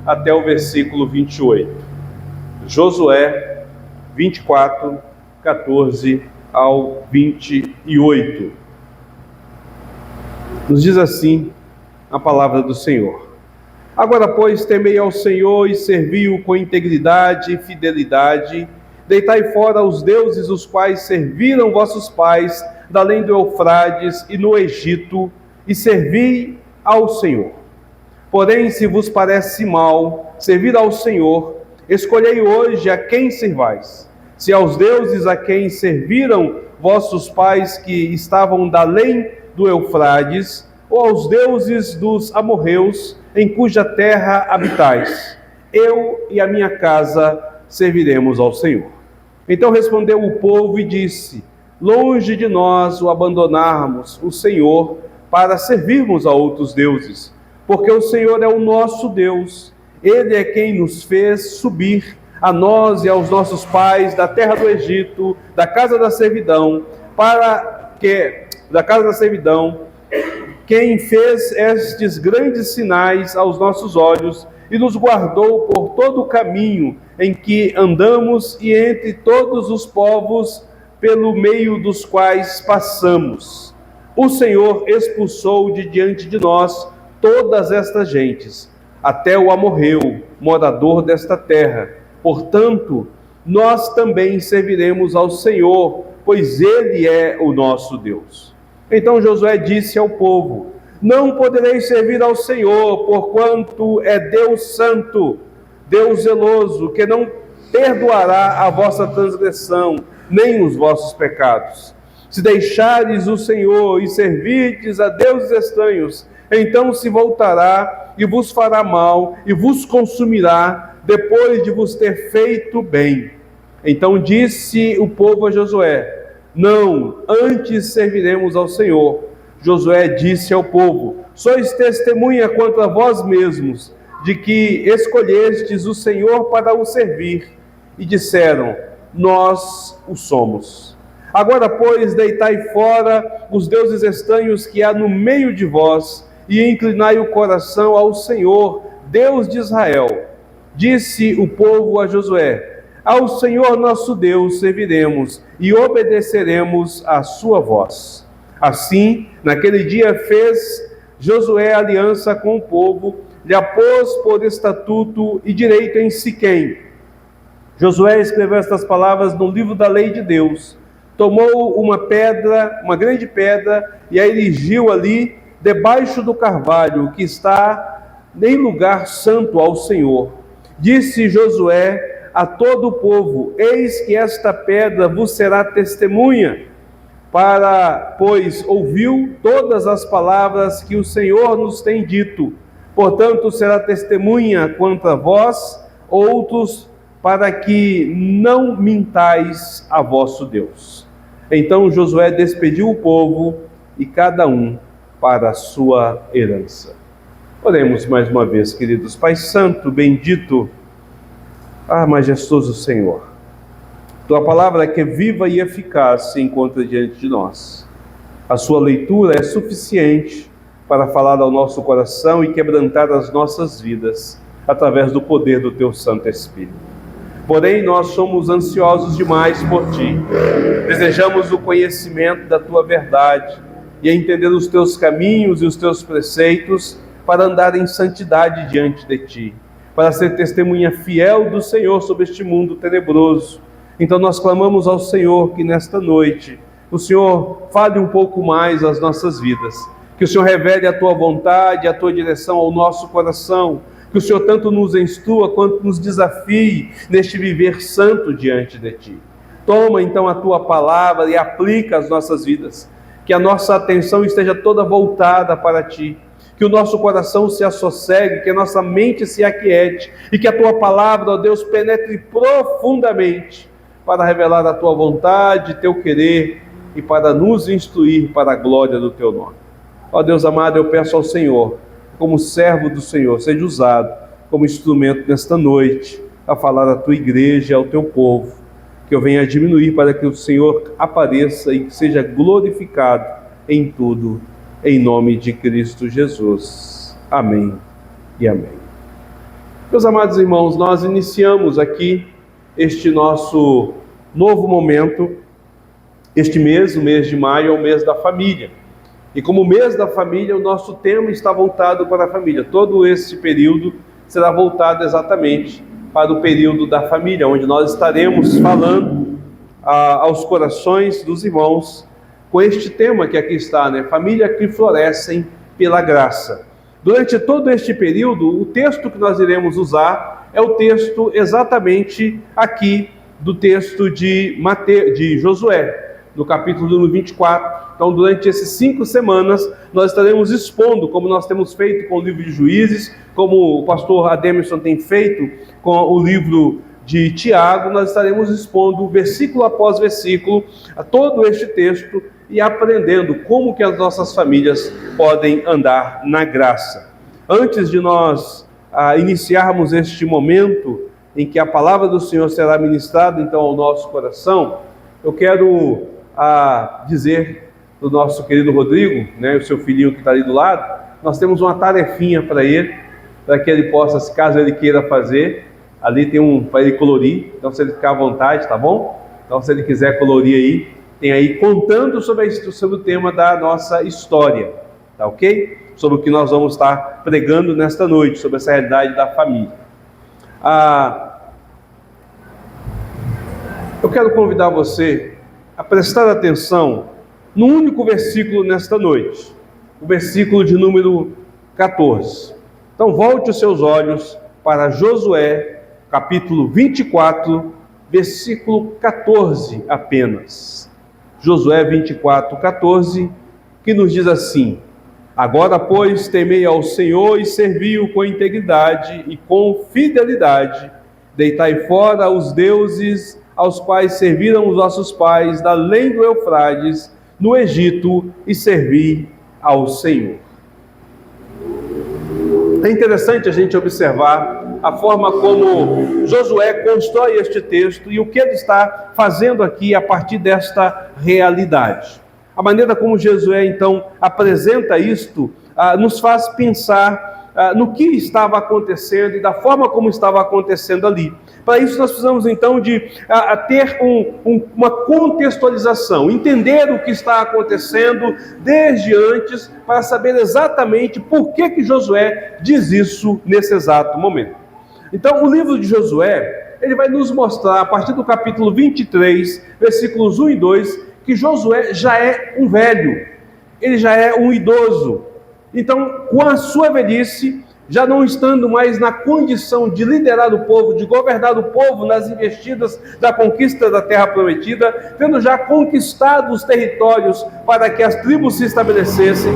até o versículo 28. Josué 24, 14 ao 28. Nos diz assim a palavra do Senhor: Agora, pois, temei ao Senhor e servi-o com integridade e fidelidade. Deitai fora os deuses os quais serviram vossos pais, da além do Eufrades e no Egito, e servi ao Senhor. Porém, se vos parece mal servir ao Senhor, escolhei hoje a quem servais. Se aos deuses a quem serviram vossos pais que estavam da além do Eufrades, ou aos deuses dos amorreus, em cuja terra habitais. Eu e a minha casa serviremos ao Senhor. Então respondeu o povo e disse: Longe de nós o abandonarmos o Senhor para servirmos a outros deuses, porque o Senhor é o nosso Deus. Ele é quem nos fez subir, a nós e aos nossos pais, da terra do Egito, da casa da servidão, quem fez estes grandes sinais aos nossos olhos e nos guardou por todo o caminho em que andamos e entre todos os povos pelo meio dos quais passamos. O Senhor expulsou de diante de nós todas estas gentes, até o amorreu, morador desta terra. Portanto, nós também serviremos ao Senhor, pois Ele é o nosso Deus. Então Josué disse ao povo: Não podereis servir ao Senhor, porquanto é Deus santo, Deus zeloso, que não perdoará a vossa transgressão, nem os vossos pecados. Se deixares o Senhor e servirdes a deuses estranhos, então se voltará e vos fará mal e vos consumirá, depois de vos ter feito bem. Então disse o povo a Josué: Não, antes serviremos ao Senhor. Josué disse ao povo: Sois testemunha contra vós mesmos, de que escolhestes o Senhor para o servir. E disseram: Nós o somos. Agora, pois, deitai fora os deuses estranhos que há no meio de vós, e inclinai o coração ao Senhor, Deus de Israel. Disse o povo a Josué: Ao Senhor nosso Deus serviremos, e obedeceremos à sua voz. Assim, naquele dia fez Josué aliança com o povo, lhe a pôs por estatuto e direito em Siquém. Josué escreveu estas palavras no livro da lei de Deus. Tomou uma grande pedra, e a erigiu ali, debaixo do carvalho, que está em lugar santo ao Senhor. Disse Josué a todo o povo: Eis que esta pedra vos será testemunha, pois ouviu todas as palavras que o Senhor nos tem dito. Portanto, será testemunha contra vós outros, para que não mintais a vosso Deus. Então Josué despediu o povo, e cada um para a sua herança. Oremos mais uma vez, queridos. Pai Santo, bendito, majestoso Senhor, Tua palavra que é viva e eficaz se encontra diante de nós. A sua leitura é suficiente para falar ao nosso coração e quebrantar as nossas vidas, através do poder do Teu Santo Espírito. Porém, nós somos ansiosos demais por Ti. Desejamos o conhecimento da Tua verdade e entender os Teus caminhos e os Teus preceitos para andar em santidade diante de Ti, para ser testemunha fiel do Senhor sobre este mundo tenebroso. Então nós clamamos ao Senhor que nesta noite o Senhor fale um pouco mais às nossas vidas, que o Senhor revele a Tua vontade, a Tua direção ao nosso coração, que o Senhor tanto nos instrua quanto nos desafie neste viver santo diante de Ti. Toma então a Tua palavra e aplica às nossas vidas, que a nossa atenção esteja toda voltada para Ti, que o nosso coração se assossegue, que a nossa mente se aquiete, e que a Tua palavra, ó Deus, penetre profundamente para revelar a Tua vontade, Teu querer, e para nos instruir para a glória do Teu nome. Ó Deus amado, eu peço ao Senhor, como servo do Senhor, seja usado como instrumento nesta noite, a falar à Tua igreja, ao Teu povo, que eu venha diminuir para que o Senhor apareça e que seja glorificado em tudo, em nome de Cristo Jesus. Amém e amém. Meus amados irmãos, nós iniciamos aqui este nosso novo momento, este mês, o mês de maio, é o mês da família. E como mês da família, o nosso tema está voltado para a família. Todo esse período será voltado exatamente para o período da família, onde nós estaremos falando aos corações dos irmãos com este tema que aqui está, né? Família que florescem pela graça. Durante todo este período, o texto que nós iremos usar é o texto exatamente aqui do texto de Josué, no capítulo número 24. Então, durante essas 5 semanas, nós estaremos expondo, como nós temos feito com o livro de Juízes, como o pastor Ademilson tem feito com o livro de Tiago, nós estaremos expondo versículo após versículo a todo este texto e aprendendo como que as nossas famílias podem andar na graça. Antes de nós iniciarmos este momento em que a palavra do Senhor será ministrada então ao nosso coração, eu quero dizer do nosso querido Rodrigo, né, o seu filhinho que está ali do lado, nós temos uma tarefinha para ele, para que ele possa, caso ele queira fazer, ali tem para ele colorir, então se ele ficar à vontade, tá bom? Então se ele quiser colorir aí, tem aí contando sobre o tema da nossa história, tá ok? Sobre o que nós vamos estar pregando nesta noite, sobre essa realidade da família. Eu quero convidar você a prestar atenção no único versículo nesta noite, o versículo de número 14. Então volte os seus olhos para Josué, capítulo 24, versículo 14 apenas. Josué 24, 14, que nos diz assim: agora, pois, temei ao Senhor e servi-o com integridade e com fidelidade. Deitai fora os deuses aos quais serviram os nossos pais da além do Eufrates, no Egito, e servi ao Senhor. É interessante a gente observar a forma como Josué constrói este texto e o que ele está fazendo aqui a partir desta realidade. A maneira como Josué, então, apresenta isto, nos faz pensar no que estava acontecendo e da forma como estava acontecendo ali. Para isso nós precisamos, então, de ter uma contextualização, entender o que está acontecendo desde antes, para saber exatamente por que Josué diz isso nesse exato momento. Então, o livro de Josué, ele vai nos mostrar, a partir do capítulo 23, versículos 1 e 2, que Josué já é um velho, ele já é um idoso. Então, com a sua velhice, já não estando mais na condição de liderar o povo, de governar o povo nas investidas da conquista da terra prometida, tendo já conquistado os territórios para que as tribos se estabelecessem,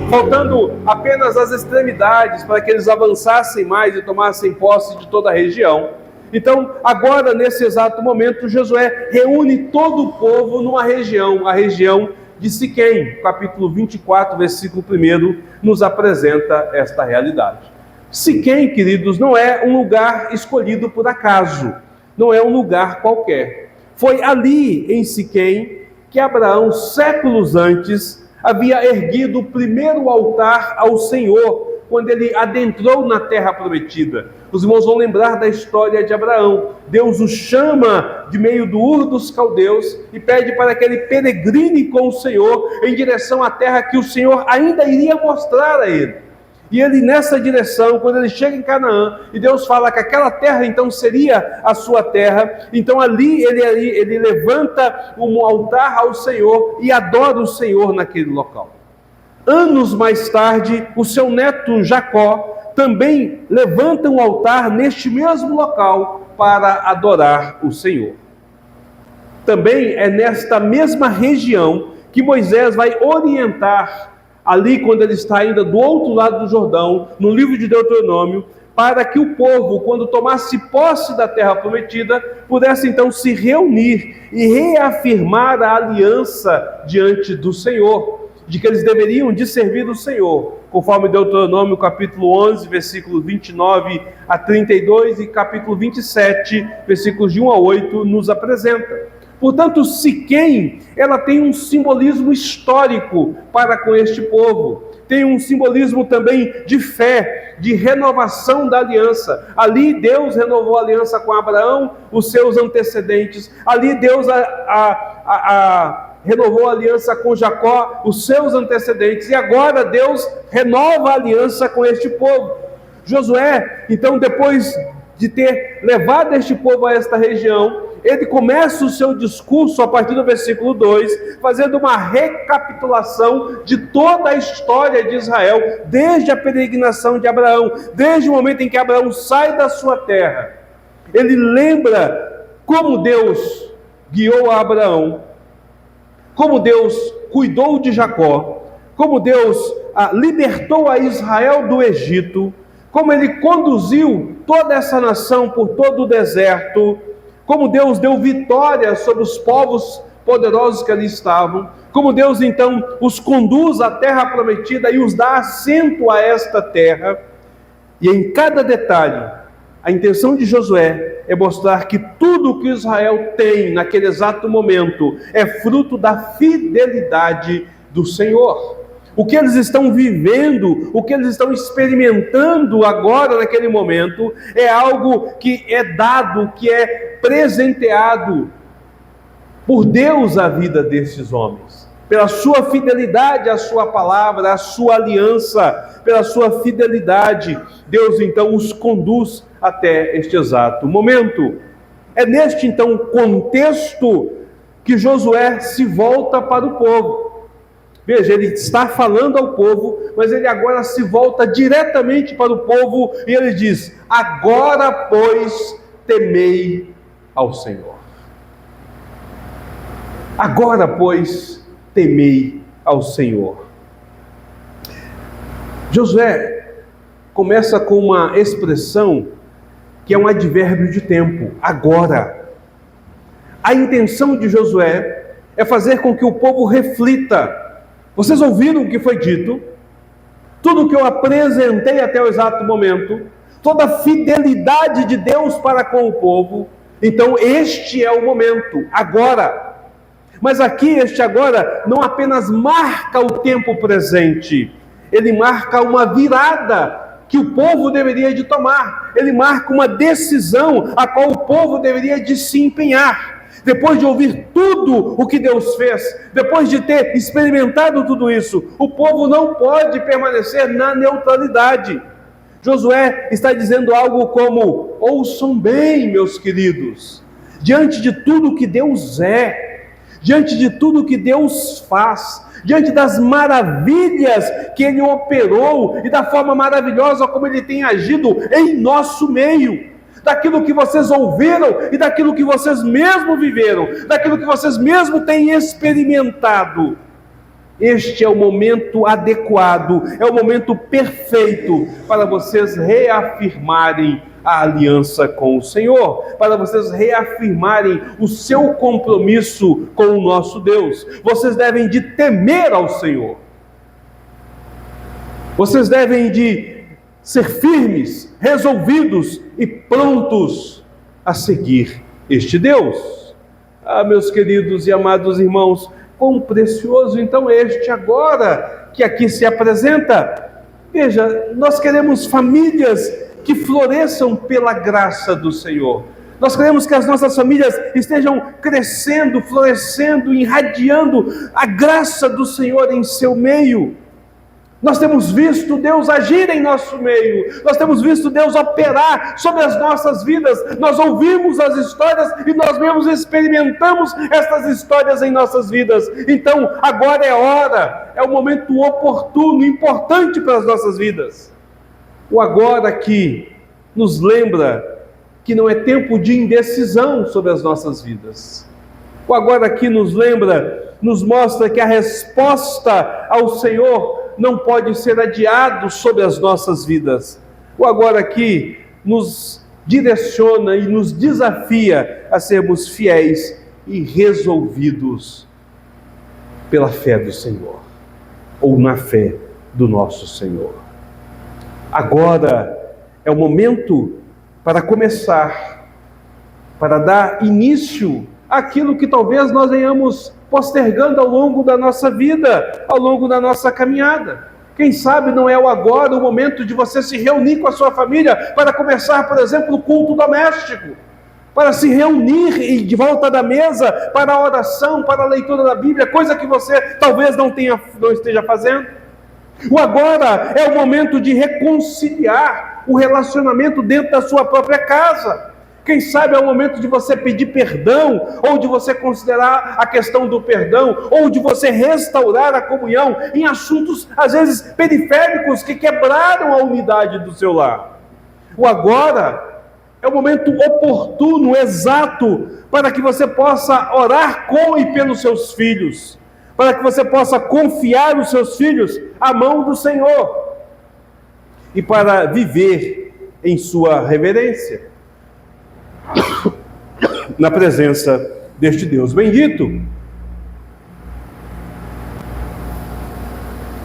faltando apenas as extremidades para que eles avançassem mais e tomassem posse de toda a região. Então, agora, nesse exato momento, Josué reúne todo o povo numa região, a região de Siquém. Capítulo 24, versículo 1, nos apresenta esta realidade. Siquém, queridos, não é um lugar escolhido por acaso, não é um lugar qualquer. Foi ali, em Siquém, que Abraão, séculos antes, havia erguido o primeiro altar ao Senhor, quando ele adentrou na terra prometida. Os irmãos vão lembrar da história de Abraão. Deus o chama de meio do Ur dos Caldeus e pede para que ele peregrine com o Senhor em direção à terra que o Senhor ainda iria mostrar a ele. E ele, nessa direção, quando ele chega em Canaã, e Deus fala que aquela terra então seria a sua terra, então ali ele levanta um altar ao Senhor e adora o Senhor naquele local. Anos mais tarde, o seu neto Jacó também levanta um altar neste mesmo local para adorar o Senhor. Também é nesta mesma região que Moisés vai orientar, ali quando ele está ainda do outro lado do Jordão, no livro de Deuteronômio, para que o povo, quando tomasse posse da terra prometida, pudesse então se reunir e reafirmar a aliança diante do Senhor, de que eles deveriam de servir o Senhor, conforme Deuteronômio capítulo 11, versículos 29 a 32 e capítulo 27, versículos de 1 a 8, nos apresenta. Portanto, Siquém, ela tem um simbolismo histórico para com este povo. Tem um simbolismo também de fé, de renovação da aliança. Ali Deus renovou a aliança com Abraão, os seus antecedentes. Ali Deus renovou a aliança com Jacó, os seus antecedentes. E agora Deus renova a aliança com este povo. Josué, então, depois de ter levado este povo a esta região, ele começa o seu discurso a partir do versículo 2, fazendo uma recapitulação de toda a história de Israel, desde a peregrinação de Abraão, desde o momento em que Abraão sai da sua terra. Ele lembra como Deus guiou a Abraão, como Deus cuidou de Jacó, como Deus libertou a Israel do Egito, como ele conduziu toda essa nação por todo o deserto, como Deus deu vitória sobre os povos poderosos que ali estavam, como Deus então os conduz à terra prometida e os dá assento a esta terra. E em cada detalhe, a intenção de Josué é mostrar que tudo o que Israel tem naquele exato momento é fruto da fidelidade do Senhor. O que eles estão vivendo, o que eles estão experimentando agora, naquele momento, é algo que é dado, que é presenteado por Deus à vida desses homens. Pela sua fidelidade à sua palavra, à sua aliança, pela sua fidelidade, Deus então os conduz até este exato momento. É neste então contexto que Josué se volta para o povo. Veja, ele está falando ao povo, mas ele agora se volta diretamente para o povo e ele diz: agora, pois, temei ao Senhor. Agora, pois, temei ao Senhor. Josué começa com uma expressão que é um advérbio de tempo, agora. A intenção de Josué é fazer com que o povo reflita. Vocês ouviram o que foi dito? Tudo o que eu apresentei até o exato momento, toda a fidelidade de Deus para com o povo. Então este é o momento, agora. Mas aqui este agora não apenas marca o tempo presente, ele marca uma virada que o povo deveria de tomar. Ele marca uma decisão a qual o povo deveria de se empenhar. Depois de ouvir tudo o que Deus fez, depois de ter experimentado tudo isso, o povo não pode permanecer na neutralidade. Josué está dizendo algo como: ouçam bem, meus queridos, diante de tudo que Deus é, diante de tudo que Deus faz, diante das maravilhas que Ele operou e da forma maravilhosa como Ele tem agido em nosso meio, daquilo que vocês ouviram e daquilo que vocês mesmo viveram, daquilo que vocês mesmo têm experimentado. Este é o momento adequado, é o momento perfeito para vocês reafirmarem a aliança com o Senhor, para vocês reafirmarem o seu compromisso com o nosso Deus. Vocês devem de temer ao Senhor. Vocês devem de ser firmes, resolvidos e prontos a seguir este Deus. Ah, meus queridos e amados irmãos, quão precioso então este agora que aqui se apresenta. Veja, nós queremos famílias que floresçam pela graça do Senhor. Nós queremos que as nossas famílias estejam crescendo, florescendo, irradiando a graça do Senhor em seu meio. Nós temos visto Deus agir em nosso meio, nós temos visto Deus operar sobre as nossas vidas, nós ouvimos as histórias e nós mesmos experimentamos essas histórias em nossas vidas. Então, agora é hora, é o momento oportuno, importante para as nossas vidas. O agora aqui nos lembra que não é tempo de indecisão sobre as nossas vidas. O agora aqui nos lembra, nos mostra que a resposta ao Senhor não pode ser adiado sobre as nossas vidas. O agora aqui nos direciona e nos desafia a sermos fiéis e resolvidos pela fé do Senhor, ou na fé do nosso Senhor. Agora é o momento para começar, para dar início àquilo que talvez nós venhamos postergando ao longo da nossa vida, ao longo da nossa caminhada. Quem sabe não é o agora o momento de você se reunir com a sua família para começar, por exemplo, o culto doméstico, para se reunir e de volta da mesa para a oração, para a leitura da Bíblia, coisa que você talvez não esteja fazendo. O agora é o momento de reconciliar o relacionamento dentro da sua própria casa. Quem sabe é o momento de você pedir perdão, ou de você considerar a questão do perdão, ou de você restaurar a comunhão em assuntos, às vezes, periféricos que quebraram a unidade do seu lar. O agora é o momento oportuno, exato, para que você possa orar com e pelos seus filhos, para que você possa confiar os seus filhos à mão do Senhor, e para viver em sua reverência, na presença deste Deus bendito.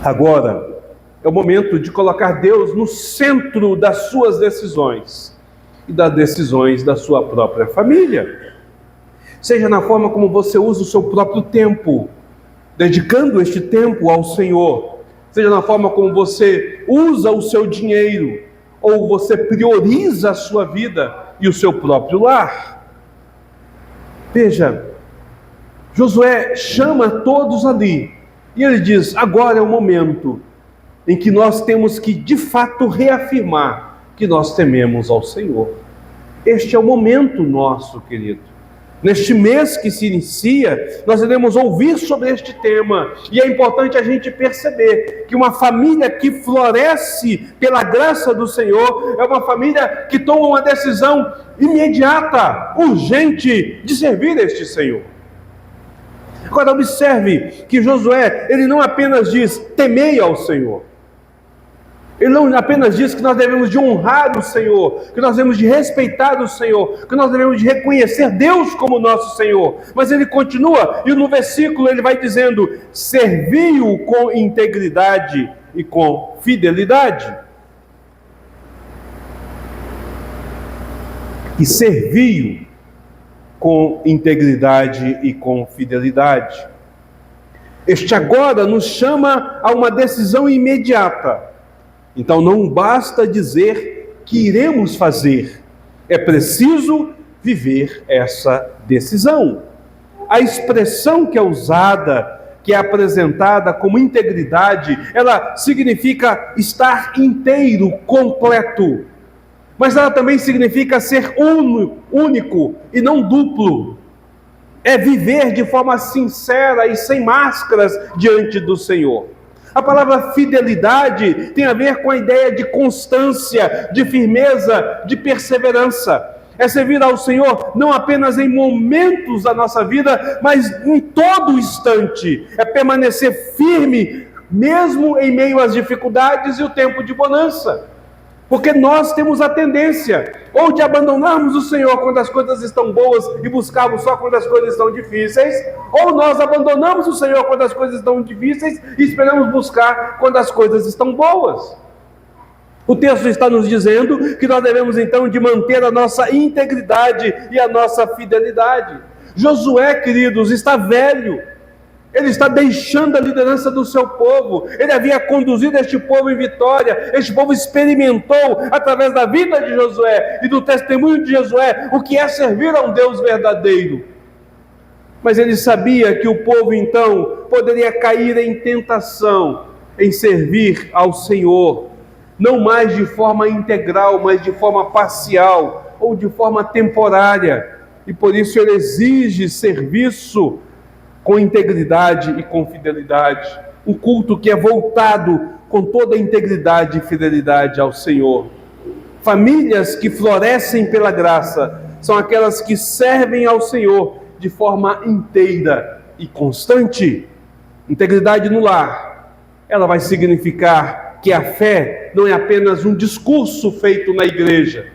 Agora é o momento de colocar Deus no centro das suas decisões e das decisões da sua própria família. Seja na forma como você usa o seu próprio tempo, dedicando este tempo ao Senhor, seja na forma como você usa o seu dinheiro, ou você prioriza a sua vida e o seu próprio lar. Veja, Josué chama todos ali, e ele diz: agora é o momento em que nós temos que de fato reafirmar que nós tememos ao Senhor. Este é o momento nosso, querido. Neste mês que se inicia, nós iremos ouvir sobre este tema, e é importante a gente perceber que uma família que floresce pela graça do Senhor é uma família que toma uma decisão imediata, urgente, de servir este Senhor. Agora observe que Josué, ele não apenas diz: temei ao Senhor. Ele não apenas diz que nós devemos de honrar o Senhor, que nós devemos de respeitar o Senhor, que nós devemos de reconhecer Deus como nosso Senhor, mas ele continua, e no versículo ele vai dizendo: servi-o com integridade e com fidelidade. E servi-o com integridade e com fidelidade. Este agora nos chama a uma decisão imediata. Então não basta dizer que iremos fazer, é preciso viver essa decisão. A expressão que é usada, que é apresentada como integridade, ela significa estar inteiro, completo. Mas ela também significa ser único e não duplo. É viver de forma sincera e sem máscaras diante do Senhor. A palavra fidelidade tem a ver com a ideia de constância, de firmeza, de perseverança. É servir ao Senhor não apenas em momentos da nossa vida, mas em todo instante. É permanecer firme, mesmo em meio às dificuldades e o tempo de bonança. Porque nós temos a tendência ou de abandonarmos o Senhor quando as coisas estão boas e buscarmos só quando as coisas estão difíceis, ou nós abandonamos o Senhor quando as coisas estão difíceis e esperamos buscar quando as coisas estão boas. O texto está nos dizendo que nós devemos então de manter a nossa integridade e a nossa fidelidade. Josué, queridos, está velho. Ele está deixando a liderança do seu povo. Ele havia conduzido este povo em vitória. Este povo experimentou, através da vida de Josué e do testemunho de Josué, o que é servir a um Deus verdadeiro. Mas ele sabia que o povo então poderia cair em tentação, em servir ao Senhor, não mais de forma integral, mas de forma parcial ou de forma temporária. E por isso ele exige serviço com integridade e com fidelidade, um culto que é voltado com toda a integridade e fidelidade ao Senhor. Famílias que florescem pela graça são aquelas que servem ao Senhor de forma inteira e constante. Integridade no lar, ela vai significar que a fé não é apenas um discurso feito na igreja,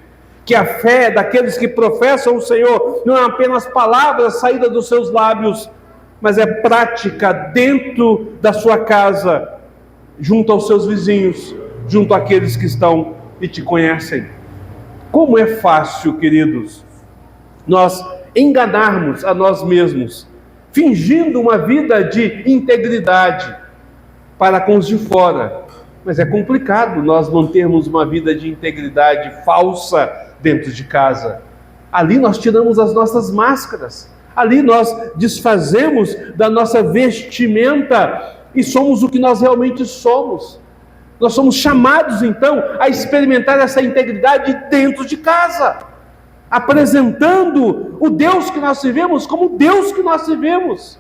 que a fé daqueles que professam o Senhor não é apenas palavras saídas dos seus lábios, mas é prática dentro da sua casa, junto aos seus vizinhos, junto àqueles que estão e te conhecem. Como é fácil, queridos, nós enganarmos a nós mesmos, fingindo uma vida de integridade para com os de fora, Mas é complicado nós mantermos uma vida de integridade falsa dentro de casa. Ali nós tiramos as nossas máscaras. Ali nós desfazemos da nossa vestimenta e somos o que nós realmente somos. Nós somos chamados, então, a experimentar essa integridade dentro de casa, apresentando o Deus que nós servimos como o Deus que nós servimos.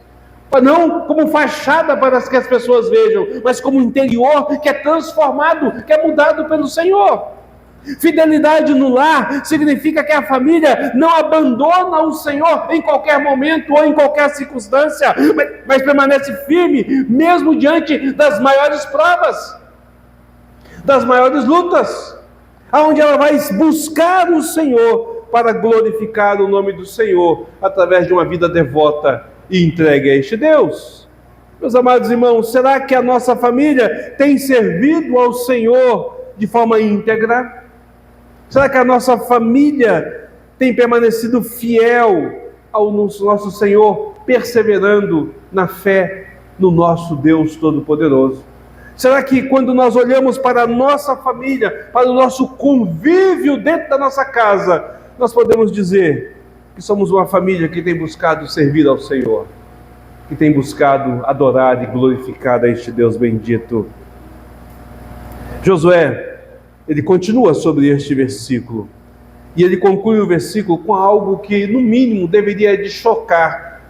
Não como fachada para que as pessoas vejam, mas como interior que é transformado, que é mudado pelo Senhor. Fidelidade no lar significa que a família não abandona o Senhor em qualquer momento ou em qualquer circunstância, mas permanece firme, mesmo diante das maiores provas, das maiores lutas, aonde ela vai buscar o Senhor para glorificar o nome do Senhor através de uma vida devota e entregue a este Deus. Meus amados irmãos, será que a nossa família tem servido ao Senhor de forma íntegra? Será que a nossa família tem permanecido fiel ao nosso Senhor, perseverando na fé no nosso Deus Todo-Poderoso? Será que quando nós olhamos para a nossa família, para o nosso convívio dentro da nossa casa, nós podemos dizer que somos uma família que tem buscado servir ao Senhor, que tem buscado adorar e glorificar a este Deus bendito? Josué, ele continua sobre este versículo, e ele conclui o versículo com algo que, no mínimo, deveria de chocar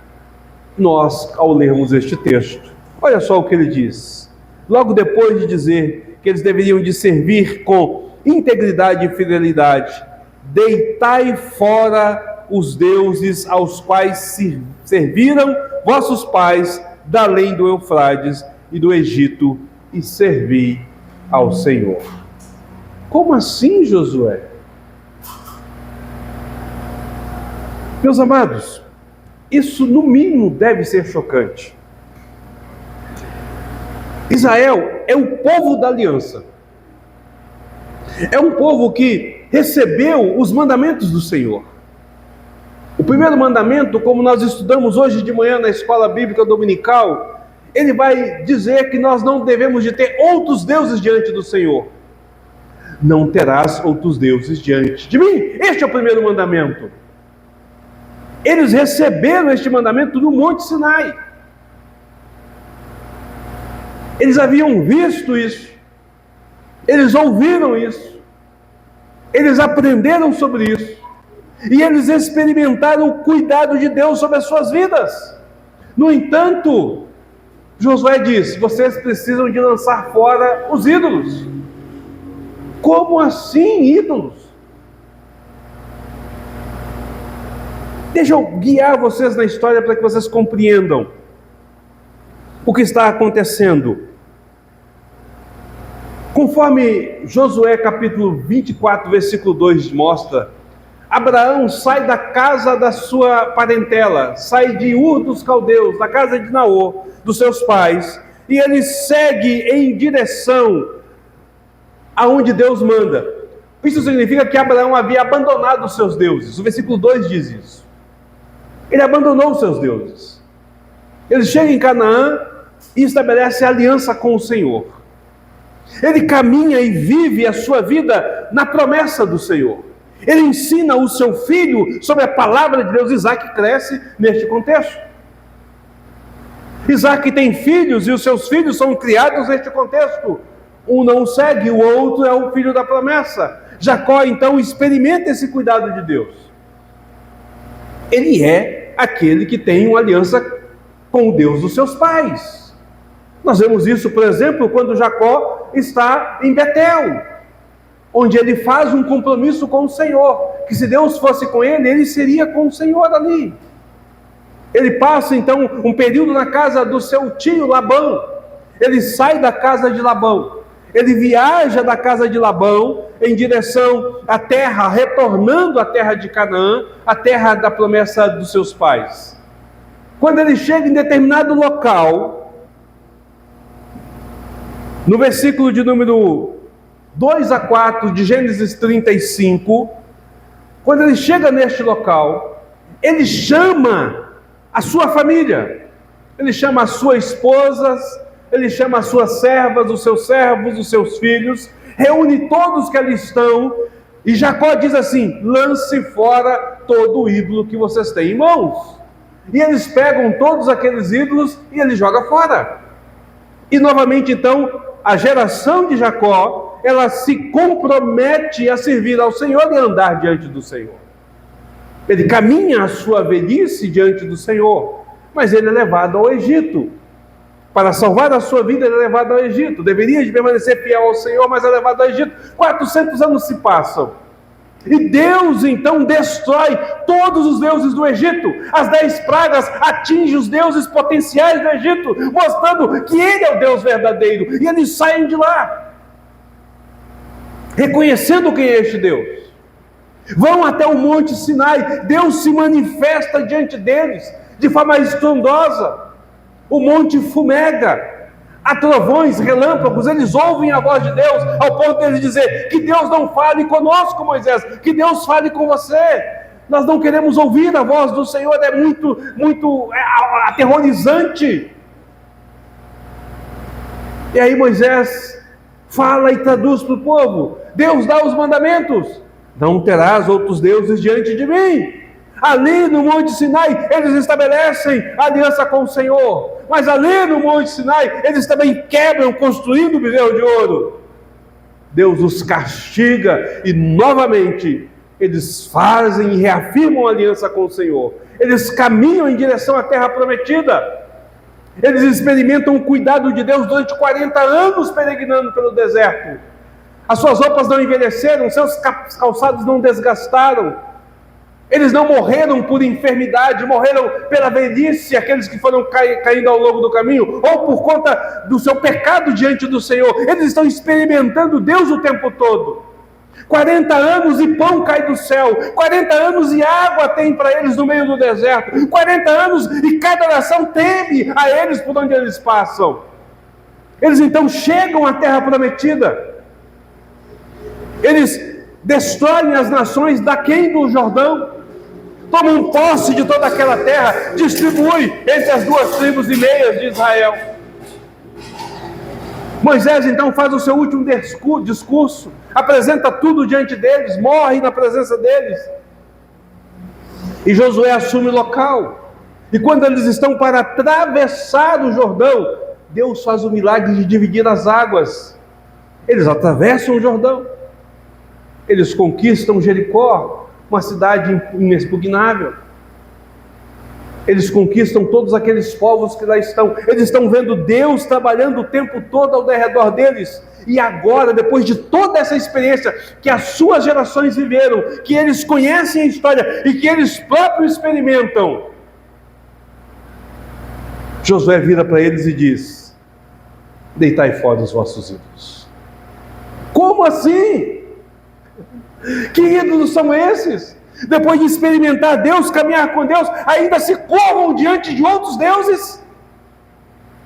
nós ao lermos este texto. Olha só o que ele diz. Logo depois de dizer que eles deveriam de servir com integridade e fidelidade, deitai fora os deuses aos quais serviram vossos pais da além do Eufrates e do Egito, e servi ao Senhor. Como assim, Josué? Meus amados, isso no mínimo deve ser chocante. Israel é o povo da aliança. É um povo que recebeu os mandamentos do Senhor. O primeiro mandamento, como nós estudamos hoje de manhã na escola bíblica dominical, ele vai dizer que nós não devemos de ter outros deuses diante do Senhor. Não terás outros deuses diante de mim. Este é o primeiro mandamento. Eles receberam este mandamento no Monte Sinai. Eles haviam visto isso. Eles ouviram isso. Eles aprenderam sobre isso. E eles experimentaram o cuidado de Deus sobre as suas vidas. No entanto, Josué diz: vocês precisam de lançar fora os ídolos. Como assim ídolos? Deixa eu guiar vocês na história para que vocês compreendam o que está acontecendo. Conforme Josué capítulo 24, versículo 2 mostra, Abraão sai da casa da sua parentela, sai de Ur dos Caldeus, da casa de Naor, dos seus pais, e ele segue em direção aonde Deus manda. Isso significa que Abraão havia abandonado os seus deuses. O versículo 2 diz isso. Ele abandonou os seus deuses. Ele chega em Canaã e estabelece aliança com o Senhor. Ele caminha e vive a sua vida na promessa do Senhor. Ele ensina o seu filho sobre a palavra de Deus. Isaac cresce neste contexto. Isaac tem filhos e os seus filhos são criados neste contexto. Um não segue, o outro é o filho da promessa. Jacó então experimenta esse cuidado de Deus. Ele é aquele que tem uma aliança com o Deus dos seus pais. Nós vemos isso, por exemplo, quando Jacó está em Betel, onde ele faz um compromisso com o Senhor, que se Deus fosse com ele, ele seria com o Senhor ali. Ele passa então um período na casa do seu tio Labão. Ele sai da casa de Labão, ele viaja da casa de Labão em direção à terra, retornando à terra de Canaã, a terra da promessa dos seus pais. Quando ele chega em determinado local, no versículo de número 2 a 4 de Gênesis 35, quando ele chega neste local, ele chama a sua família, ele chama a sua esposa, ele chama as suas servas, os seus servos, os seus filhos, reúne todos que ali estão, e Jacó diz assim: lance fora todo o ídolo que vocês têm em mãos. E eles pegam todos aqueles ídolos e ele joga fora. E novamente então, a geração de Jacó, ela se compromete a servir ao Senhor e a andar diante do Senhor. Ele caminha a sua velhice diante do Senhor, mas ele é levado ao Egito. Para salvar a sua vida, ele é levado ao Egito. Deveria de permanecer fiel ao Senhor, mas é levado ao Egito. 400 anos se passam. E Deus então destrói todos os deuses do Egito. As 10 pragas atingem os deuses potenciais do Egito, mostrando que Ele é o Deus verdadeiro. E eles saem de lá, reconhecendo quem é este Deus. Vão até o Monte Sinai. Deus se manifesta diante deles de forma estrondosa. O monte fumega, há trovões, relâmpagos, eles ouvem a voz de Deus, ao ponto de eles dizer: que Deus não fale conosco, Moisés, que Deus fale com você. Nós não queremos ouvir a voz do Senhor, é muito aterrorizante. E aí Moisés fala e traduz para o povo: Deus dá os mandamentos: não terás outros deuses diante de mim. Ali no Monte Sinai, eles estabelecem aliança com o Senhor. Mas ali no Monte Sinai, eles também quebram, construindo o bezerro de ouro. Deus os castiga e novamente eles fazem e reafirmam a aliança com o Senhor. Eles caminham em direção à terra prometida. Eles experimentam o cuidado de Deus durante 40 anos peregrinando pelo deserto. As suas roupas não envelheceram, seus calçados não desgastaram. Eles não morreram por enfermidade, morreram pela velhice, aqueles que foram caindo ao longo do caminho, ou por conta do seu pecado diante do Senhor. Eles estão experimentando Deus o tempo todo. 40 anos e pão cai do céu, 40 anos e água tem para eles no meio do deserto, 40 anos e cada nação teme a eles por onde eles passam. Eles então chegam à terra prometida. Eles destroem as nações daquém do Jordão, tomam posse de toda aquela terra, distribui entre as 2 tribos e meias de Israel. Moisés então faz o seu último discurso, apresenta tudo diante deles, morre na presença deles. E Josué assume o local. E quando eles estão para atravessar o Jordão, Deus faz o milagre de dividir as águas. Eles atravessam o Jordão. Eles conquistam Jericó, uma cidade inexpugnável. Eles conquistam todos aqueles povos que lá estão. Eles estão vendo Deus trabalhando o tempo todo ao redor deles. E agora, depois de toda essa experiência que as suas gerações viveram, que eles conhecem a história e que eles próprios experimentam, Josué vira para eles e diz: deitai fora os vossos ídolos. Como assim? Que ídolos são esses? Depois de experimentar Deus, caminhar com Deus, ainda se curvam diante de outros deuses?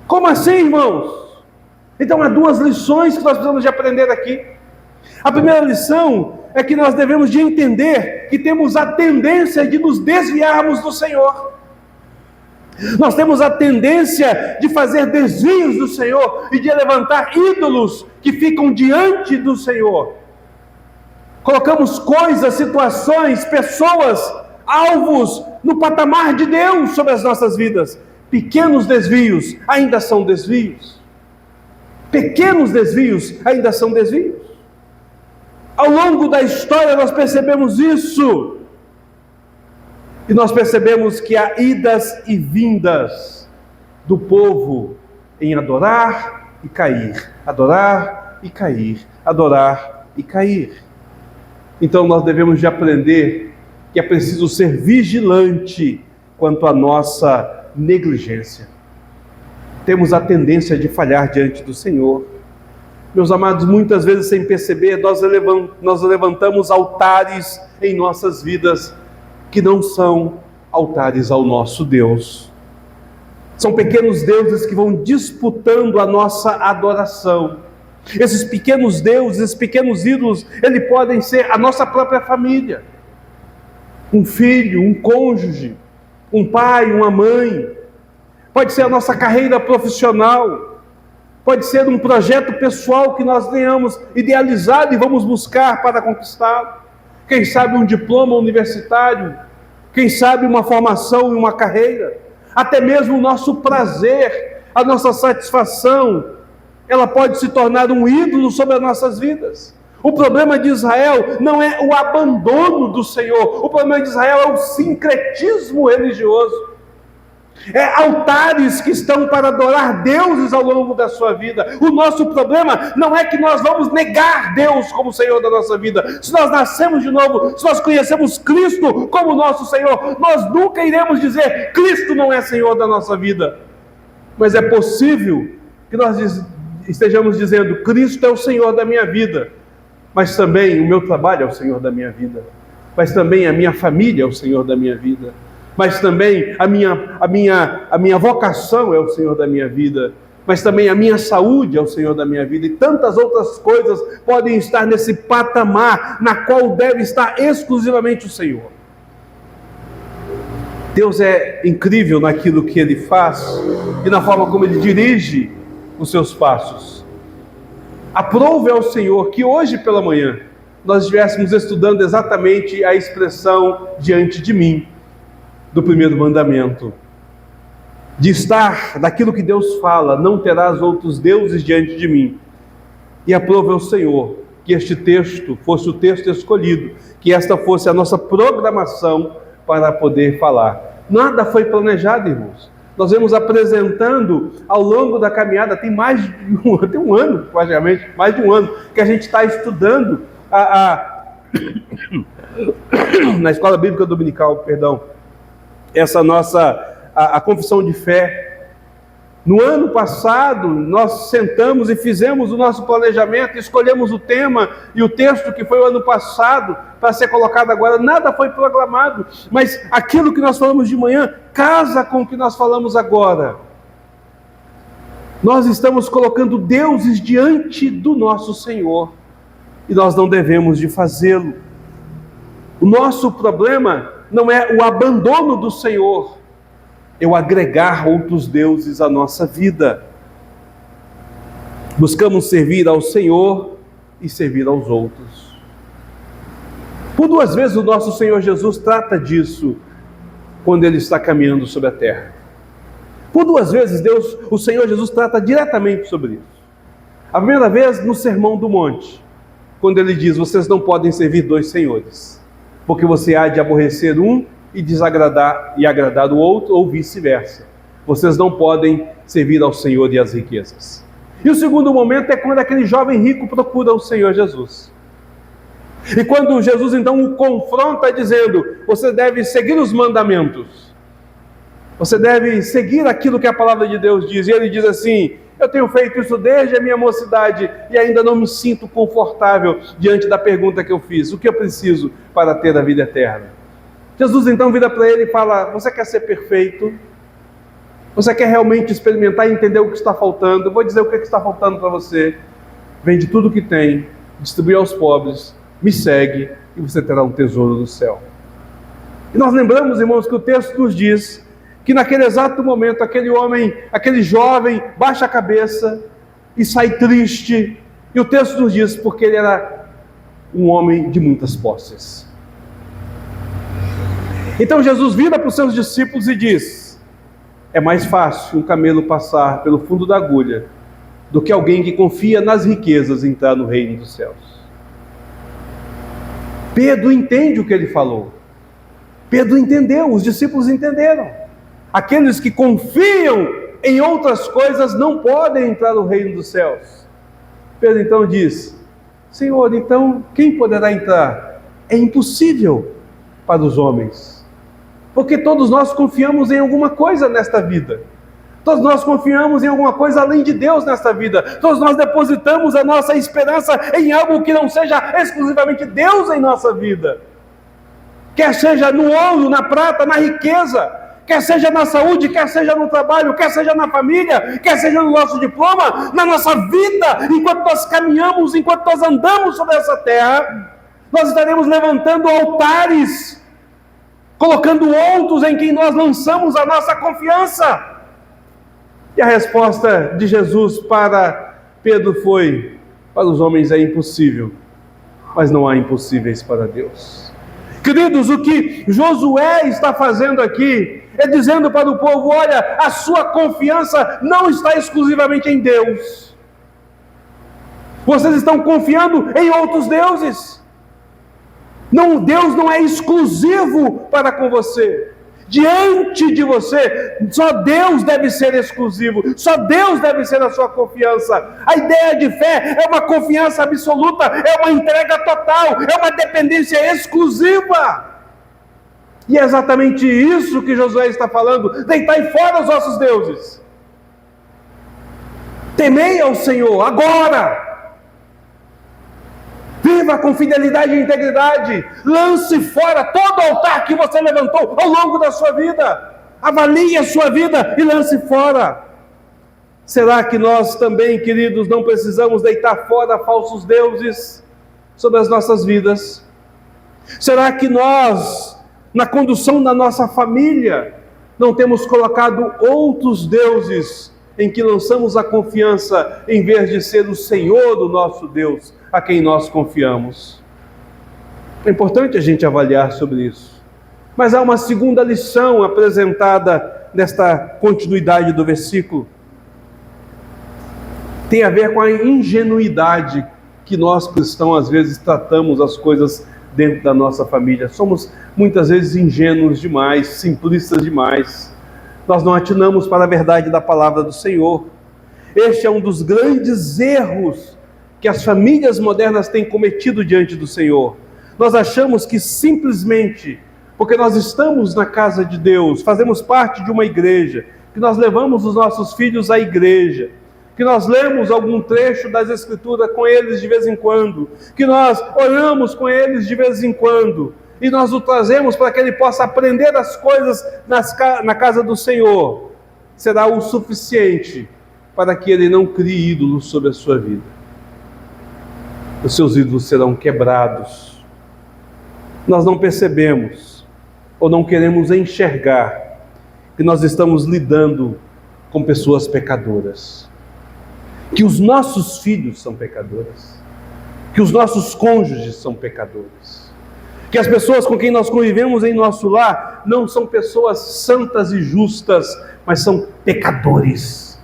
Como assim, irmãos? Então há 2 lições que nós precisamos de aprender aqui. A primeira lição é que nós devemos de entender que temos a tendência de nos desviarmos do Senhor. Nós temos a tendência de fazer desvios do Senhor e de levantar ídolos que ficam diante do Senhor. Colocamos coisas, situações, pessoas, alvos no patamar de Deus sobre as nossas vidas. Pequenos desvios ainda são desvios. Pequenos desvios ainda são desvios. Ao longo da história nós percebemos isso. E nós percebemos que há idas e vindas do povo em adorar e cair, adorar e cair, adorar e cair. Então nós devemos de aprender que é preciso ser vigilante quanto à nossa negligência. Temos a tendência de falhar diante do Senhor. Meus amados, muitas vezes sem perceber, nós levantamos altares em nossas vidas que não são altares ao nosso Deus. São pequenos deuses que vão disputando a nossa adoração. Esses pequenos deuses, esses pequenos ídolos, eles podem ser a nossa própria família. Um filho, um cônjuge, um pai, uma mãe. Pode ser a nossa carreira profissional. pode ser um projeto pessoal que nós tenhamos idealizado e vamos buscar para conquistá-lo. Quem sabe um diploma universitário, quem sabe uma formação e uma carreira, até mesmo o nosso prazer, a nossa satisfação, ela pode se tornar um ídolo sobre as nossas vidas. O problema de Israel não é o abandono do Senhor, o problema de Israel é o sincretismo religioso. É altares que estão para adorar deuses ao longo da sua vida. O nosso problema não é que nós vamos negar Deus como Senhor da nossa vida. Se nós nascemos de novo, se nós conhecemos Cristo como nosso Senhor, nós nunca iremos dizer Cristo não é Senhor da nossa vida. Mas é possível que nós estejamos dizendo Cristo é o Senhor da minha vida, mas também o meu trabalho é o Senhor da minha vida, mas também a minha família é o Senhor da minha vida, mas também a minha vocação é o Senhor da minha vida, mas também a minha saúde é o Senhor da minha vida, e tantas outras coisas podem estar nesse patamar, na qual deve estar exclusivamente o Senhor. Deus é incrível naquilo que Ele faz, e na forma como Ele dirige os seus passos. Aprove ao Senhor que hoje pela manhã nós estivéssemos estudando exatamente a expressão diante de mim, do primeiro mandamento, de estar daquilo que Deus fala, não terás outros deuses diante de mim. E aprove ao Senhor que este texto fosse o texto escolhido, que esta fosse a nossa programação para poder falar. Nada foi planejado, irmãos. Nós vemos apresentando ao longo da caminhada, tem um ano, praticamente, mais de um ano, que a gente está estudando na Escola Bíblica Dominical, essa nossa, a confissão de fé. No ano passado, nós sentamos e fizemos o nosso planejamento, escolhemos o tema e o texto que foi o ano passado para ser colocado agora. Nada foi programado, mas aquilo que nós falamos de manhã casa com o que nós falamos agora. Nós estamos colocando deuses diante do nosso Senhor e nós não devemos de fazê-lo. O nosso problema não é o abandono do Senhor, é o agregar outros deuses à nossa vida. Buscamos servir ao Senhor e servir aos outros. Por duas vezes o nosso Senhor Jesus trata disso quando Ele está caminhando sobre a terra. Por duas vezes o Senhor Jesus trata diretamente sobre isso. A primeira vez no Sermão do Monte, quando Ele diz, vocês não podem servir dois senhores, porque você há de aborrecer um e desagradar e agradar o outro, ou vice-versa. Vocês não podem servir ao Senhor e às riquezas. E o segundo momento é quando aquele jovem rico procura o Senhor Jesus. E quando Jesus então o confronta dizendo, você deve seguir os mandamentos, você deve seguir aquilo que a palavra de Deus diz. E ele diz assim, eu tenho feito isso desde a minha mocidade e ainda não me sinto confortável diante da pergunta que eu fiz. O que eu preciso para ter a vida eterna? Jesus então vira para ele e fala, você quer ser perfeito? Você quer realmente experimentar e entender o que está faltando? Eu vou dizer o que está faltando para você. Vende tudo o que tem, distribui aos pobres, me segue e você terá um tesouro no céu. E nós lembramos, irmãos, que o texto nos diz que naquele exato momento, aquele homem, aquele jovem, baixa a cabeça e sai triste. E o texto nos diz, porque ele era um homem de muitas posses. Então Jesus vira para os seus discípulos e diz, é mais fácil um camelo passar pelo fundo da agulha do que alguém que confia nas riquezas entrar no reino dos céus. Pedro entende o que ele falou. Pedro entendeu, os discípulos entenderam. Aqueles que confiam em outras coisas não podem entrar no reino dos céus. Pedro então diz, Senhor, então quem poderá entrar? É impossível para os homens. Porque todos nós confiamos em alguma coisa nesta vida. Todos nós confiamos em alguma coisa além de Deus nesta vida. Todos nós depositamos a nossa esperança em algo que não seja exclusivamente Deus em nossa vida. Quer seja no ouro, na prata, na riqueza, quer seja na saúde, quer seja no trabalho, quer seja na família, quer seja no nosso diploma, na nossa vida, enquanto nós caminhamos, enquanto nós andamos sobre essa terra, nós estaremos levantando altares, colocando outros em quem nós lançamos a nossa confiança. E a resposta de Jesus para Pedro foi: para os homens é impossível, mas não há impossíveis para Deus. Queridos, o que Josué está fazendo aqui é dizendo para o povo: olha, a sua confiança não está exclusivamente em Deus. Vocês estão confiando em outros deuses. Não, Deus não é exclusivo para com você. Diante de você, só Deus deve ser exclusivo, só Deus deve ser a sua confiança. A ideia de fé é uma confiança absoluta, é uma entrega total, é uma dependência exclusiva. E é exatamente isso que Josué está falando: deitai fora os vossos deuses, temei ao Senhor agora. Viva com fidelidade e integridade. Lance fora todo altar que você levantou ao longo da sua vida. Avalie a sua vida e lance fora. Será que nós também, queridos, não precisamos deitar fora falsos deuses sobre as nossas vidas? Será que nós, na condução da nossa família, não temos colocado outros deuses em que lançamos a confiança, em vez de ser o Senhor do nosso Deus, a quem nós confiamos? É importante a gente avaliar sobre isso. Mas há uma segunda lição apresentada nesta continuidade do versículo. Tem a ver com a ingenuidade que nós cristãos às vezes tratamos as coisas dentro da nossa família. Somos muitas vezes ingênuos demais, simplistas demais. Nós não atinamos para a verdade da palavra do Senhor. Este é um dos grandes erros que as famílias modernas têm cometido diante do Senhor. Nós achamos que simplesmente porque nós estamos na casa de Deus, fazemos parte de uma igreja, que nós levamos os nossos filhos à igreja, que nós lemos algum trecho das Escrituras com eles de vez em quando, que nós oramos com eles de vez em quando, e nós o trazemos para que ele possa aprender as coisas na casa do Senhor, será o suficiente para que ele não crie ídolos sobre a sua vida. Os seus ídolos serão quebrados. Nós não percebemos, ou não queremos enxergar, que nós estamos lidando com pessoas pecadoras, que os nossos filhos são pecadores, que os nossos cônjuges são pecadores, que as pessoas com quem nós convivemos em nosso lar não são pessoas santas e justas, mas são pecadores,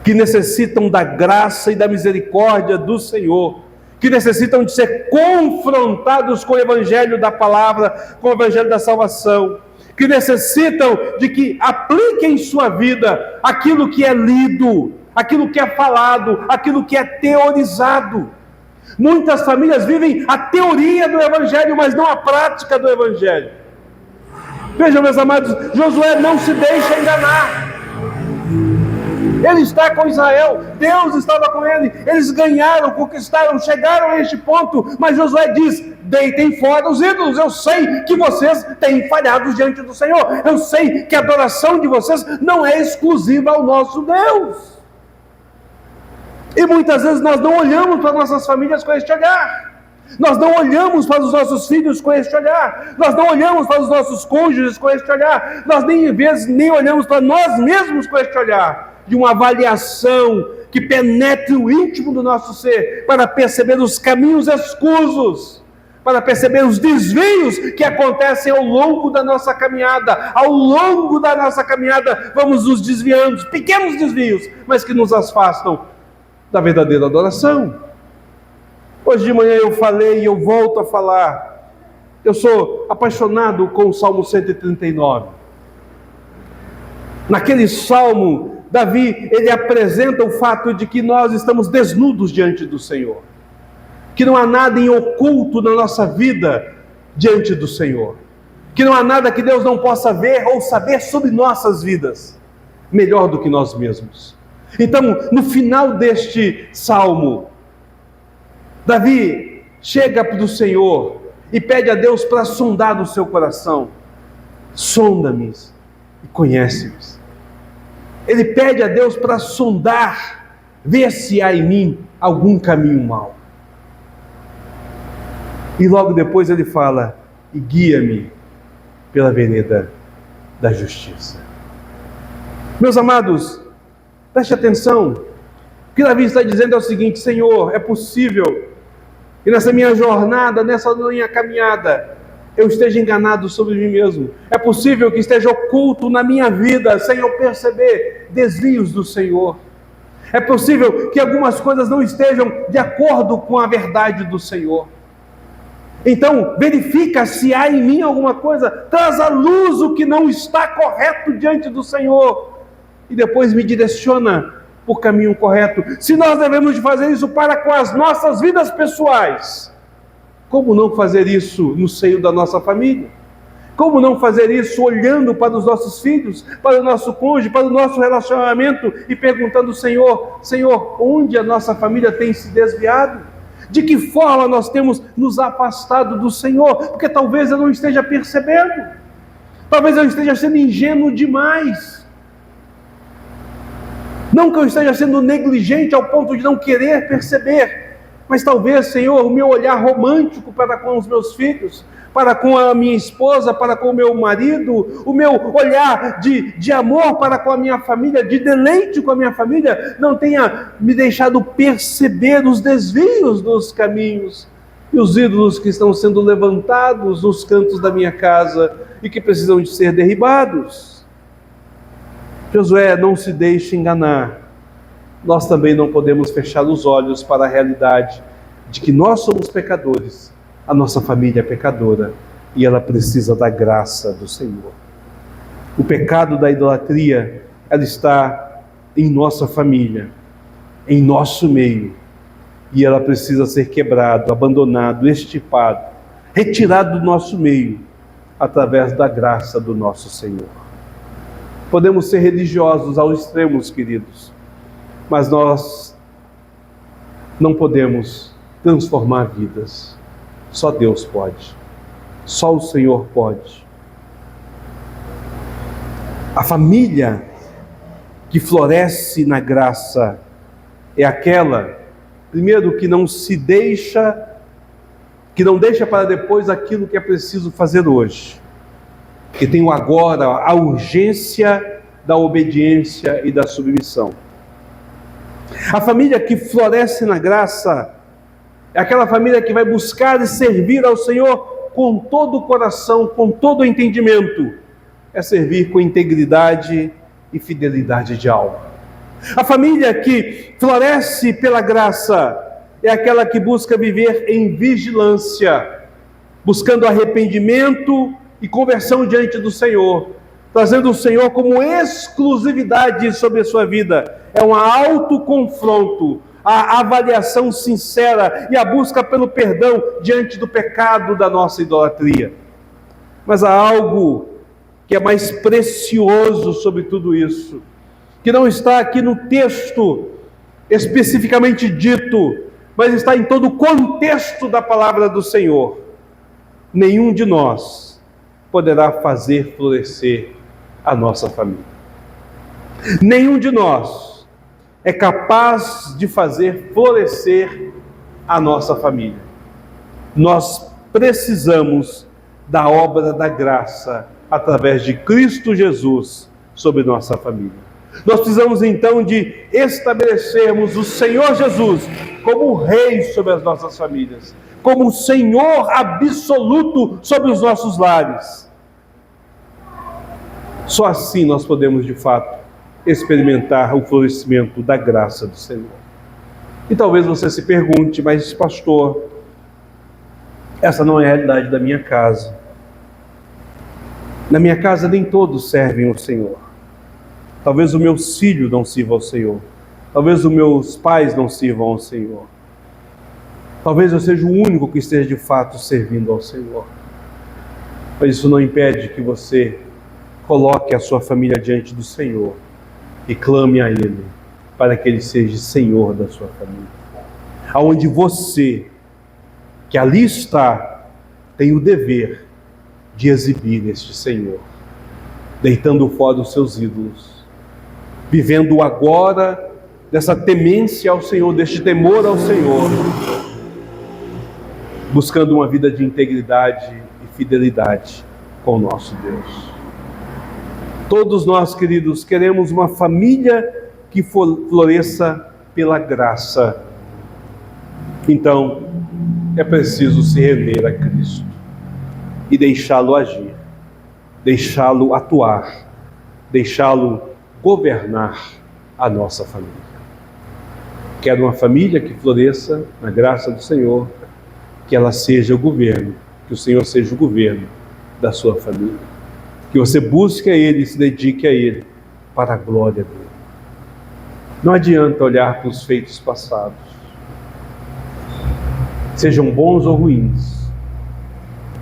que necessitam da graça e da misericórdia do Senhor, que necessitam de ser confrontados com o Evangelho da palavra, com o Evangelho da salvação, que necessitam de que apliquem em sua vida aquilo que é lido, aquilo que é falado, aquilo que é teorizado. Muitas famílias vivem a teoria do Evangelho, mas não a prática do Evangelho. Vejam, meus amados, Josué não se deixa enganar. Ele está com Israel, Deus estava com ele, eles ganharam, conquistaram, chegaram a este ponto, mas Josué diz: deitem fora os ídolos. Eu sei que vocês têm falhado diante do Senhor, eu sei que a adoração de vocês não é exclusiva ao nosso Deus. E muitas vezes nós não olhamos para nossas famílias com este olhar, nós não olhamos para os nossos filhos com este olhar, nós não olhamos para os nossos cônjuges com este olhar, nós nem olhamos para nós mesmos com este olhar, de uma avaliação que penetre o íntimo do nosso ser, para perceber os caminhos escusos, para perceber os desvios que acontecem ao longo da nossa caminhada. Ao longo da nossa caminhada vamos nos desviando, pequenos desvios, mas que nos afastam da verdadeira adoração. Hoje de manhã eu falei e eu volto a falar. Eu sou apaixonado com o Salmo 139. Naquele salmo, Davi, ele apresenta o fato de que nós estamos desnudos diante do Senhor, que não há nada em oculto na nossa vida diante do Senhor, que não há nada que Deus não possa ver ou saber sobre nossas vidas, melhor do que nós mesmos. Então, no final deste salmo, Davi chega para o Senhor e pede a Deus para sondar o seu coração. Sonda-me e conhece-me. Ele pede a Deus para sondar, ver se há em mim algum caminho mau. E logo depois ele fala: e guia-me pela vereda da justiça. Meus amados, Preste atenção. O que Davi está dizendo é o seguinte: Senhor, é possível que nessa minha jornada, nessa minha caminhada, eu esteja enganado sobre mim mesmo. É possível que esteja oculto na minha vida, sem eu perceber, desvios do Senhor. É possível que algumas coisas não estejam de acordo com a verdade do Senhor. Então, verifica se há em mim alguma coisa, traz à luz o que não está correto diante do Senhor, e depois me direciona por caminho correto. Se nós devemos de fazer isso para com as nossas vidas pessoais, como não fazer isso no seio da nossa família? Como não fazer isso olhando para os nossos filhos, para o nosso cônjuge, para o nosso relacionamento e perguntando: Senhor, onde a nossa família tem se desviado? De que forma nós temos nos afastado do Senhor? Porque talvez eu não esteja percebendo, talvez eu esteja sendo ingênuo demais. Não que eu esteja sendo negligente ao ponto de não querer perceber, mas talvez, Senhor, o meu olhar romântico para com os meus filhos, para com a minha esposa, para com o meu marido, o meu olhar de amor para com a minha família, de deleite com a minha família, não tenha me deixado perceber os desvios dos caminhos e os ídolos que estão sendo levantados nos cantos da minha casa e que precisam de ser derribados. Josué, não se deixe enganar. Nós também não podemos fechar os olhos para a realidade de que nós somos pecadores, a nossa família é pecadora e ela precisa da graça do Senhor. O pecado da idolatria, ela está em nossa família, em nosso meio, e ela precisa ser quebrado, abandonado, extirpado, retirado do nosso meio, através da graça do nosso Senhor. Podemos ser religiosos aos extremos, queridos, mas nós não podemos transformar vidas. Só Deus pode. Só o Senhor pode. A família que floresce na graça é aquela, primeiro, que não deixa para depois aquilo que é preciso fazer hoje, que tem o agora, a urgência da obediência e da submissão. A família que floresce na graça é aquela família que vai buscar e servir ao Senhor com todo o coração, com todo o entendimento. É servir com integridade e fidelidade de alma. A família que floresce pela graça é aquela que busca viver em vigilância, buscando arrependimento e conversão diante do Senhor, trazendo o Senhor como exclusividade sobre a sua vida. É um autoconfronto, a avaliação sincera e a busca pelo perdão diante do pecado da nossa idolatria. Mas há algo que é mais precioso sobre tudo isso, que não está aqui no texto especificamente dito, mas está em todo o contexto da palavra do Senhor. Nenhum de nós poderá fazer florescer a nossa família. Nenhum de nós é capaz de fazer florescer a nossa família. Nós precisamos da obra da graça através de Cristo Jesus sobre nossa família. Nós precisamos então de estabelecermos o Senhor Jesus como o Rei sobre as nossas famílias, como o Senhor absoluto sobre os nossos lares. Só assim nós podemos de fato experimentar o florescimento da graça do Senhor. E talvez você se pergunte: mas pastor, essa não é a realidade da minha casa. Na minha casa nem todos servem ao Senhor. Talvez os meus filhos não sirvam ao Senhor. Talvez os meus pais não sirvam ao Senhor. Talvez eu seja o único que esteja de fato servindo ao Senhor. Mas isso não impede que você coloque a sua família diante do Senhor e clame a Ele para que Ele seja Senhor da sua família. Aonde você, que ali está, tem o dever de exibir este Senhor, deitando fora os seus ídolos, vivendo agora dessa temência ao Senhor, deste temor ao Senhor, buscando uma vida de integridade e fidelidade com o nosso Deus. Todos nós, queridos, queremos uma família que floresça pela graça. Então, é preciso se render a Cristo e deixá-lo agir, deixá-lo atuar, deixá-lo governar a nossa família. Quero uma família que floresça na graça do Senhor, que ela seja o governo, que o Senhor seja o governo da sua família. Que você busque a Ele e se dedique a Ele para a glória dele. Não adianta olhar para os feitos passados, sejam bons ou ruins,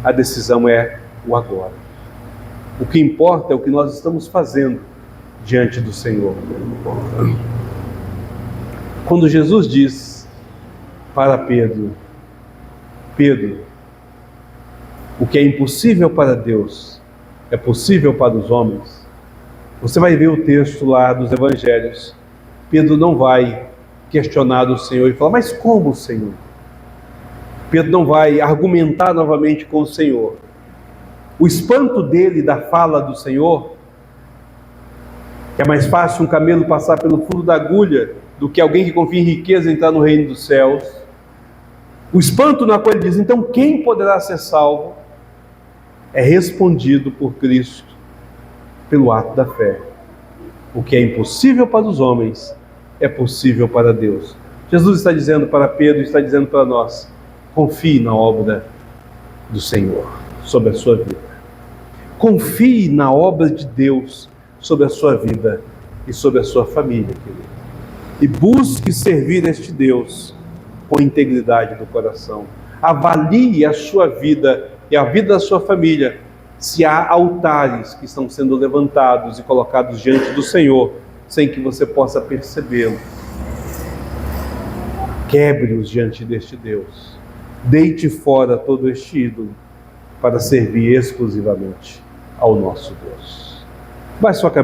a decisão é o agora. O que importa é o que nós estamos fazendo diante do Senhor. Quando Jesus diz para Pedro, Pedro, o que é impossível para Deus é possível para os homens. Você vai ver o texto lá dos evangelhos. Pedro não vai questionar o Senhor e falar, mas como, Senhor? Pedro não vai argumentar novamente com o Senhor. O espanto dele da fala do Senhor, que é mais fácil um camelo passar pelo furo da agulha do que alguém que confia em riqueza entrar no reino dos céus. O espanto na qual ele diz, então quem poderá ser salvo? É respondido por Cristo pelo ato da fé. O que é impossível para os homens é possível para Deus. Jesus está dizendo para Pedro, está dizendo para nós, confie na obra do Senhor sobre a sua vida. Confie na obra de Deus sobre a sua vida e sobre a sua família, querido. E busque servir este Deus com integridade do coração. Avalie a sua vida e a vida da sua família, se há altares que estão sendo levantados e colocados diante do Senhor, sem que você possa percebê-lo. Quebre-os diante deste Deus. Deite fora todo este ídolo para servir exclusivamente ao nosso Deus. Baixe sua cabeça.